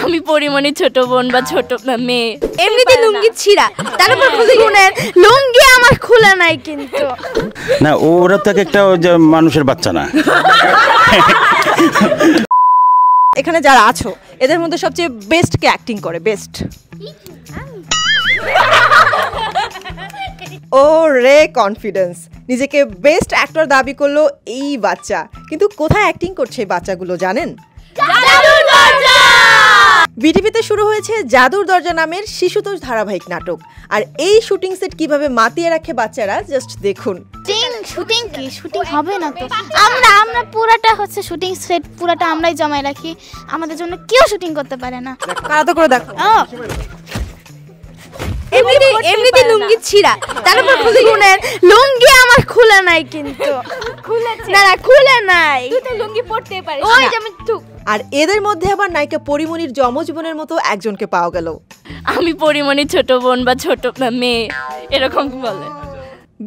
আমি পরিমণি ছোট বোন বা ছোট মেয়ে। এমনিতে লুঙ্গি ছিঁড়া, তারপর খুঁজে লুঙ্গি আমার খোলা নাই কিন্তু। না, ওরা তো একটা মানুষের বাচ্চা না। এখানে যারা আছো এদের মধ্যে সবচেয়ে বেস্ট কে অ্যাক্টিং করে? বেস্ট ও রে কনফিডেন্স, নিজেকে বেস্ট অ্যাক্টর দাবি করলো এই বাচ্চা, কিন্তু কোথায় অ্যাক্টিং করছে এই বাচ্চাগুলো জানেন? বিটিভিতে শুরু হয়েছে জাদুর দরজা নামের শিশুতোষ ধারাবাহিক নাটক, আর এই শুটিং সেট কিভাবে মাতিয়ে রাখে বাচ্চারা জাস্ট দেখুন। শুটিং কি শুটিং হবে না তো, আমরা পুরাটা হচ্ছে শুটিং সেট, পুরাটা আমরাই জমায় রাখি, আমাদের জন্য কেউ শুটিং করতে পারে না। কারা করে দেখো। এমনিতে লুঙ্গি ছিঁড়া, তারপর খুঁজে লুঙ্গি আমার খোলা নাই কিন্তু। না খুলে নাই, তুই তো লুঙ্গি পরতে পারিস। ওই যে আমি আর এদের মধ্যে আবার নায়িকা পরিমণির যমজ বোনের মতো একজনকে পাওয়া গেল। আমি পরিমণি ছোট বোন বা ছোট মেয়ে, এরকম বলে।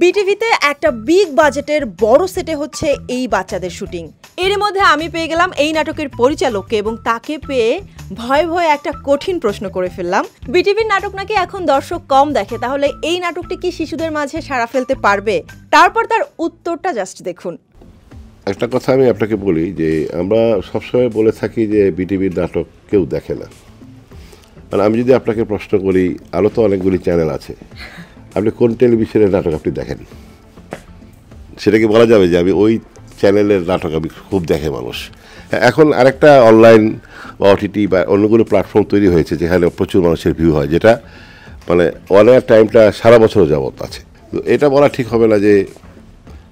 বিটিভিতে একটা বিগ বাজেটের বড় সেটে হচ্ছে এই বাচ্চাদের শুটিং। এর মধ্যে আমি পেয়ে গেলাম এই নাটকের পরিচালককে, এবং তাকে পেয়ে ভয়ে ভয়ে একটা কঠিন প্রশ্ন করে ফেললাম। বিটিভির নাটক নাকি এখন দর্শক কম দেখে, তাহলে এই নাটকটি কি শিশুদের মাঝে সাড়া ফেলতে পারবে? তারপর তার উত্তরটা জাস্ট দেখুন। একটা কথা আমি আপনাকে বলি যে আমরা সবসময় বলে থাকি যে বিটিভির নাটক কেউ দেখে না। মানে আমি যদি আপনাকে প্রশ্ন করি, আরও তো অনেকগুলি চ্যানেল আছে, আপনি কোন টেলিভিশনের নাটক আপনি দেখেন? সেটা কি বলা যাবে যে আমি ওই চ্যানেলের নাটক আমি খুব দেখে মানুষ? এখন আরেকটা অনলাইন বা ওটিটি বা অন্যগুলো প্ল্যাটফর্ম তৈরি হয়েছে যেখানে প্রচুর মানুষের ভিউ হয়, যেটা মানে অন এয়ার টাইমটা সারা বছর যাবত আছে। তো এটা বলা ঠিক হবে না যে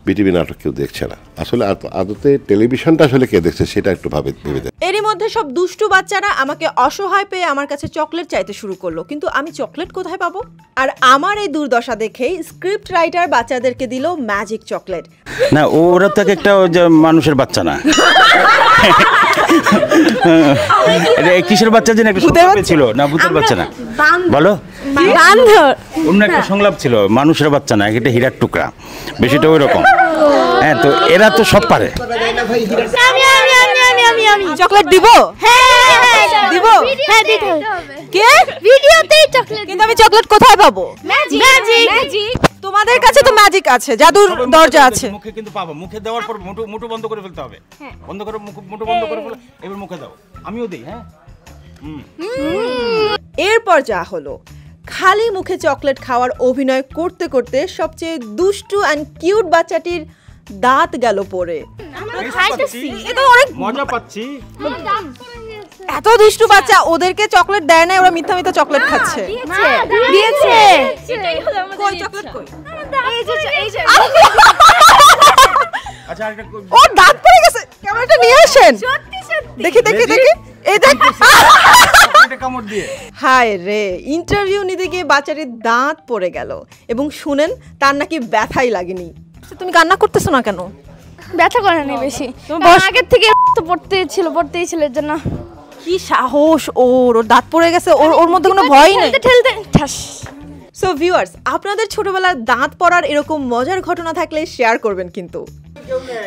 বিটিভি নাটক কেউ দেখছে না। আসলে আদতে টেলিভিশনটা আসলে কে দেখছে সেটা একটু ভেবে দেয়। এরই মধ্যে সব দুষ্টু বাচ্চারা আমাকে অসহায় পেয়ে আমার কাছে চকলেট চাইতে শুরু করলো, কিন্তু আমি চকলেট কোথায় পাবো? আর আমার এই দুর্দশা দেখেই স্ক্রিপ্ট রাইটার বাচ্চাদেরকে দিল ম্যাজিক চকলেট। না, ওরা তো একটা মানুষের বাচ্চা না। কিসের বাচ্চা যেন একটা সংলাপ ছিল, না ভূতের বাচ্চা না, বলো অন্য একটা সংলাপ ছিল, মানুষের বাচ্চা না, এটা হীরার টুকরা, বেশিটা ওই রকম। হ্যাঁ, তো এরা তো সব পারে। চকলেট দিব? দিব? কে ভিডিওতেই চকলেট, কিন্তু আমি চকলেট কোথায় পাবো? ম্যাজিক। তোমাদের কাছে তো ম্যাজিক আছে, জাদুর দরজা আছে। মুখে কিন্তু পাবো, মুখে দেওয়ার পর মুঠো বন্ধ করে ফেলতে হবে। বন্ধ করে মুঠো বন্ধ করে ফেলে এবার মুখে দাও, আমিও দেই। হ্যাঁ, এরপর যা হলো, খালি মুখে চকলেট খাওয়ার অভিনয় করতে করতে সবচেয়ে দুষ্টু অ্যান্ড কিউট বাচ্চাটির দাঁত গেল পড়ে। এটা অনেক মজা পাচ্ছি। এত দুষ্টু বাচ্চা, ওদেরকে চকলেট দেয় না, ওরা মিথ্যা মিথ্যা চকলেট খাচ্ছে। দিয়েছে কই চকলেট কই? আচ্ছা, আরেকটা ও দাঁত পড়ে গেছে, ক্যামেরাটা নিয়ে আসেন। দেখি এই দেখ, কামড় দিয়ে। হায় রে, ইন্টারভিউ নিতে গিয়ে বাচ্চাটির দাঁত পড়ে গেল, এবং শুনেন তার নাকি ব্যথাই লাগেনি। তুমি কান্না করতেছো না কেন? ব্যথা করে না বেশি, আগের থেকে তো পড়তেই ছিল এর জন্য। কি সাহস ওর দাঁত পড়ে গেছে, ওর মধ্যে কোনো ভয় নেই। ঠেলতে ঠাস। সো ভিউয়ার্স, আপনাদের ছোটবেলার দাঁত পড়ার এরকম মজার ঘটনা থাকলে শেয়ার করবেন কিন্তু।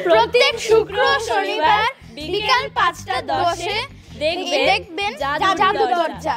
প্রত্যেক শুক্র শনিবার বিকাল 5টা 10-এ দেখবেন জাদুর দরজা।